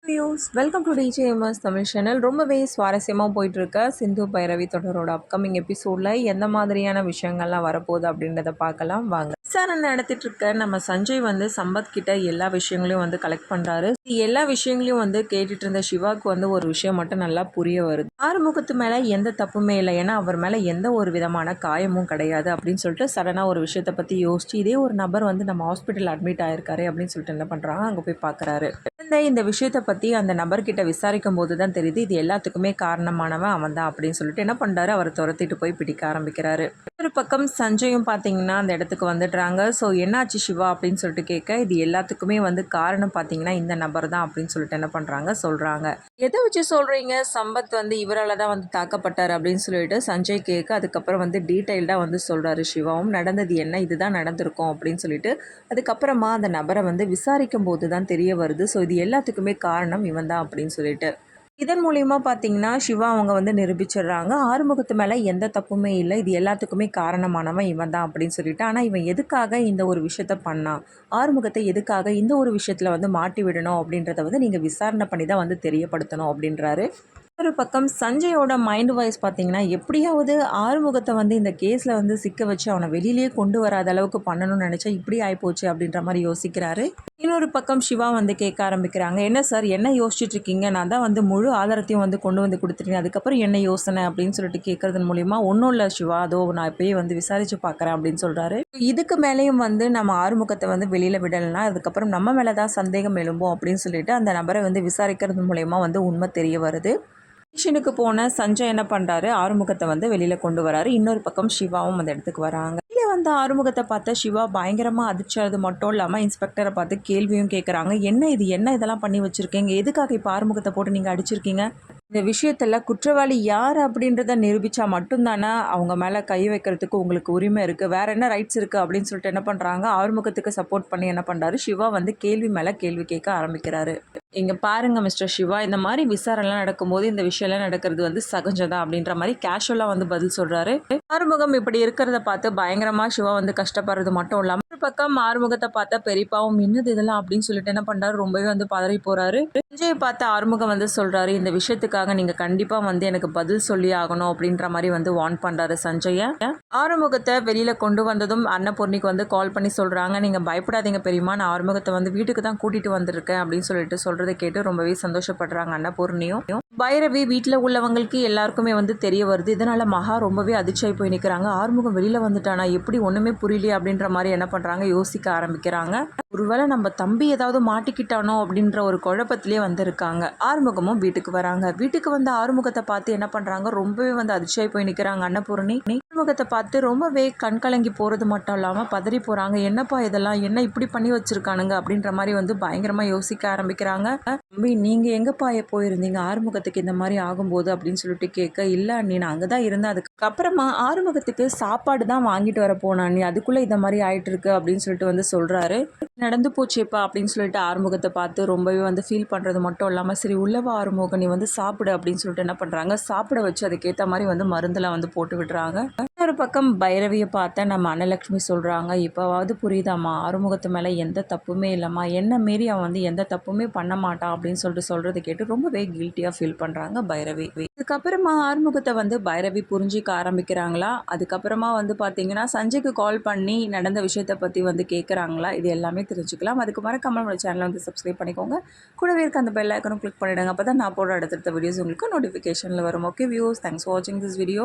Views welcome to TJMS Tamil channel. ரொம்பவே சுவாரஸ்யமாக போயிட்டுருக்க சிந்து பைரவி தொடரோட அப்கமிங் எபிசோடில் எந்த மாதிரியான விஷயங்கள்லாம் வரப்போகுது அப்படின்றத பார்க்கலாம் வாங்க. விசாரணை நடத்திட்டு இருக்க நம்ம சஞ்சய் வந்து சம்பத் கிட்ட எல்லா விஷயங்களையும் வந்து கலெக்ட் பண்ணுறாரு. எல்லா விஷயங்களையும் வந்து கேட்டுட்டு இருந்த சிவாவுக்கு வந்து ஒரு விஷயம் மட்டும் நல்லா புரிய வருது. ஆறுமுகத்து மேலே எந்த தப்புமே இல்லை, ஏன்னா அவர் மேலே எந்த ஒரு விதமான காயமும் கிடையாது அப்படின்னு சொல்லிட்டு சடனாக ஒரு விஷயத்தை பற்றி யோசிச்சு இதே ஒரு நபர் வந்து நம்ம ஹாஸ்பிட்டல் அட்மிட் ஆயிருக்காரு அப்படின்னு சொல்லிட்டு என்ன பண்ணுறாங்க, அங்கே போய் பார்க்குறாரு. இந்த விஷயத்தை பற்றி அந்த நபர்கிட்ட விசாரிக்கும் போது தான் தெரியுது இது எல்லாத்துக்குமே காரணமானவன் அவன் தான் அப்படின்னு சொல்லிட்டு என்ன பண்ணுறாரு, அவரை துரத்திட்டு போய் பிடிக்க ஆரம்பிக்கிறாரு. ஒரு பக்கம் சஞ்சயும் பார்த்தீங்கன்னா அந்த இடத்துக்கு வந்துடுறாங்க. ஸோ என்னாச்சு சிவா அப்படின்னு சொல்லிட்டு கேட்க இது எல்லாத்துக்குமே வந்து காரணம் பார்த்தீங்கன்னா இந்த நபர் தான் அப்படின்னு சொல்லிட்டு என்ன பண்ணுறாங்க சொல்கிறாங்க. எதை வச்சு சொல்கிறீங்க, சம்பத் வந்து இவரால் தான் வந்து தாக்கப்பட்டார் அப்படின்னு சொல்லிட்டு சஞ்சய் கேட்க அதுக்கப்புறம் வந்து டீட்டெயில்டாக வந்து சொல்கிறாரு சிவாவும் நடந்தது என்ன இதுதான் நடந்திருக்கும் அப்படின்னு சொல்லிட்டு. அதுக்கப்புறமா அந்த நபரை வந்து விசாரிக்கும் போது தான் தெரிய வருது ஸோ இது எல்லாத்துக்குமே காரணம் இவன் தான் அப்படின்னு சொல்லிட்டு. இதன் மூலியமாக பார்த்தீங்கன்னா சிவா அவங்க வந்து நிரூபிச்சிடுறாங்க ஆறுமுகத்து மேலே எந்த தப்புமே இல்லை, இது எல்லாத்துக்குமே காரணமானவன் இவன் தான் அப்படின்னு சொல்லிட்டு. ஆனால் இவன் எதுக்காக இந்த ஒரு விஷயத்த பண்ணான், ஆறுமுகத்தை எதுக்காக இந்த ஒரு விஷயத்தில் வந்து மாட்டி விடணும் அப்படின்றத வந்து நீங்கள் விசாரணை பண்ணி தான் வந்து தெரியப்படுத்தணும் அப்படின்றாரு. ஒரு பக்கம் சஞ்சயோட மைண்ட் வாய்ஸ் பார்த்தீங்கன்னா எப்படியாவது ஆறுமுகத்தை வந்து இந்த கேஸில் வந்து சிக்க வச்சு அவனை வெளியிலேயே கொண்டு வராத அளவுக்கு பண்ணணும்னு நினச்சா இப்படி ஆகிப்போச்சு அப்படின்ற மாதிரி யோசிக்கிறாரு. இன்னொரு பக்கம் சிவா வந்து கேட்க ஆரம்பிக்கிறாங்க, என்ன சார் என்ன யோசிச்சுட்டு இருக்கீங்க, நான் தான் வந்து முழு ஆதாரத்தையும் வந்து கொண்டு வந்து கொடுத்துட்டேன், அதுக்கப்புறம் என்ன யோசனை அப்படின்னு சொல்லிட்டு கேட்கறது மூலிமா ஒன்றும் இல்லை சிவா, அதோ நான் இப்போயே வந்து விசாரித்து பார்க்குறேன் அப்படின்னு சொல்கிறாரு. இதுக்கு மேலேயும் வந்து நம்ம ஆறுமுகத்தை வந்து வெளியில் விடலைன்னா அதுக்கப்புறம் நம்ம மேலே தான் சந்தேகம் எழும்போம் அப்படின்னு சொல்லிட்டு அந்த நபரை வந்து விசாரிக்கிறது மூலயமா வந்து உண்மை தெரிய வருது. ஸ்டேஷனுக்கு போன சஞ்சய் என்ன பண்ணுறாரு, ஆறுமுகத்தை வந்து வெளியில் கொண்டு வராரு. இன்னொரு பக்கம் சிவாவும் அந்த இடத்துக்கு வராங்க. வெளியே வந்து ஆறுமுகத்தை பார்த்த சிவா பயங்கரமாக அதிர்ச்சது மட்டும் இல்லாமல் இன்ஸ்பெக்டரை பார்த்து கேள்வியும் கேட்குறாங்க, என்ன இது என்ன இதெல்லாம் பண்ணி வச்சுருக்கீங்க, எதுக்காக இப்போ ஆறுமுகத்தை போட்டு நீங்கள் அடிச்சிருக்கீங்க, இந்த விஷயத்தில் குற்றவாளி யார் அப்படின்றத நிரூபித்தா மட்டும்தானே அவங்க மேலே கை வைக்கிறதுக்கு உங்களுக்கு உரிமை இருக்குது, வேறு என்ன ரைட்ஸ் இருக்குது அப்படின்னு சொல்லிட்டு என்ன பண்ணுறாங்க, ஆறுமுகத்துக்கு சப்போர்ட் பண்ணி என்ன பண்ணுறாரு சிவா வந்து கேள்வி மேலே கேள்வி கேட்க ஆரம்பிக்கிறாரு. இங்கே பாருங்கள் மிஸ்டர் சிவா, இந்த மாதிரி விசாரணைலாம் நடக்கும்போது இந்த விஷயம்லாம் நடக்கிறது வந்து சகஜதான் அப்படின்ற மாதிரி கேஷுவலாக வந்து பதில் சொல்கிறாரு. ஆறுமுகம் இப்படி இருக்கிறத பார்த்து பயங்கரமாக சிவா வந்து கஷ்டப்படுறது மட்டும் இல்லாமல் ஒரு பக்கம் ஆறுமுகத்தை பார்த்தா பெரியப்பாவும் இன்னது இதெல்லாம் அப்படின்னு சொல்லிட்டு என்ன பண்ணுறாரு, ரொம்பவே வந்து பதறி போகிறாரு. சஞ்சயை பார்த்து ஆறுமுகம் வந்து சொல்கிறாரு, இந்த விஷயத்துக்காக நீங்கள் கண்டிப்பாக வந்து எனக்கு பதில் சொல்லி ஆகணும் அப்படின்ற மாதிரி வந்து வார்ன் பண்ணுறாரு சஞ்சயை. ஆறுமுகத்தை வெளியில் கொண்டு வந்ததும் அன்னபூர்ணிக்கு வந்து கால் பண்ணி சொல்கிறாங்க, நீங்கள் பயப்படாதீங்க பெரியமா, நான் ஆறுமுகத்தை வந்து வீட்டுக்கு தான் கூட்டிகிட்டு வந்திருக்கேன் அப்படின்னு சொல்லிட்டு சொல்கிறத கேட்டு ரொம்பவே சந்தோஷப்படுறாங்க அன்னபூர்ணியும். பைரவி வீட்டில் உள்ளவங்களுக்கு எல்லாருக்குமே வந்து தெரிய வருது. இதனால் மகா ரொம்பவே அதிர்ச்சியாகி போய் நிற்கிறாங்க. ஆறுமுகம் வெளியில் வந்துட்டானா எப்படி ஒன்றுமே புரியலையே அப்படின்ற மாதிரி என்ன பண்ணுறாங்க யோசிக்க ஆரம்பிக்கிறாங்க. ஒருவேளை நம்ம தம்பி ஏதாவது மாட்டிக்கிட்டானோ அப்படின்ற ஒரு குழப்பத்திலே வந்திருக்காங்க. ஆறுமுகமும் வீட்டுக்கு வராங்க. வீட்டுக்கு வந்து ஆறுமுகத்தை பார்த்து என்ன பண்ணுறாங்க, ரொம்பவே வந்து அதிர்ச்சியாகி போய் நிற்கிறாங்க அன்னபூர்ணி. ஆறுமுகத்தை பார்த்து ரொம்பவே கண்கலங்கி போகிறது மட்டும் இல்லாமல் பதறி போகிறாங்க. என்னப்பா இதெல்லாம் என்ன இப்படி பண்ணி வச்சுருக்கானுங்க அப்படின்ற மாதிரி வந்து பயங்கரமாக யோசிக்க ஆரம்பிக்கிறாங்க. தம்பி நீங்கள் எங்கேப்பா போயிருந்தீங்க ஆறுமுகத்துக்கு இந்த மாதிரி ஆகும்போது அப்படின்னு சொல்லிட்டு கேட்க, இல்லை நீ நான் அங்கே தான் இருந்தேன், அதுக்கப்புறமா ஆறுமுகத்துக்கு சாப்பாடு தான் வாங்கிட்டு வர போனான், நீ அதுக்குள்ளே இந்த மாதிரி ஆயிட்டு இருக்கு அப்படின்னு சொல்லிட்டு வந்து சொல்கிறாரு. நடந்து போச்சேப்பா அப்படின்னு சொல்லிட்டு ஆறுமுகத்தை பார்த்து ரொம்பவே வந்து ஃபீல் பண்ணுறது மட்டும் இல்லாமல் சரி உள்ளவா ஆறுமுகம் நீ வந்து சாப்பிடு அப்படின்னு சொல்லிட்டு என்ன பண்ணுறாங்க, சாப்பிட வச்சு அதுக்கேற்ற மாதிரி வந்து மருந்தெல்லாம் வந்து போட்டு விடுறாங்க. ஒரு பக்கம் பைரவியை பார்த்த நம்ம அன்னலக்ஷ்மி சொல்கிறாங்க, இப்போவாவது புரியுதாம்மா, ஆறுமுகத்து மேலே எந்த தப்புமே இல்லைம்மா, என்ன மீறி அவன் வந்து எந்த தப்புமே பண்ண மாட்டான் அப்படின்னு சொல்லிட்டு சொல்கிறத கேட்டு ரொம்பவே கில்ட்டியாக ஃபீல் பண்ணுறாங்க பைரவி. அதுக்கப்புறமா ஆறுமுகத்தை வந்து பைரவி புரிஞ்சிக்க ஆரம்பிக்கிறாங்களா, அதுக்கப்புறமா வந்து பார்த்தீங்கன்னா சஞ்சய்க்கு கால் பண்ணி நடந்த விஷயத்தை பற்றி வந்து கேட்குறாங்களா, இது எல்லாமே தெரிஞ்சுக்கலாம். அதுக்கு மறக்காம நம்ம சேனலை வந்து சப்ஸ்கிரைப் பண்ணிக்கோங்க, கூடவே இருக்க அந்த பெல் ஐக்கனும் கிளிக் பண்ணிவிடுங்க, அப்போ தான் நான் போடுற அடுத்தடுத்த வீடியோஸ் உங்களுக்கு நோட்டிஃபிகேஷனில் வரும். ஓகே வியூஸ், தேங்க்ஸ் ஃபார் வாட்சிங் திஸ் வீடியோ.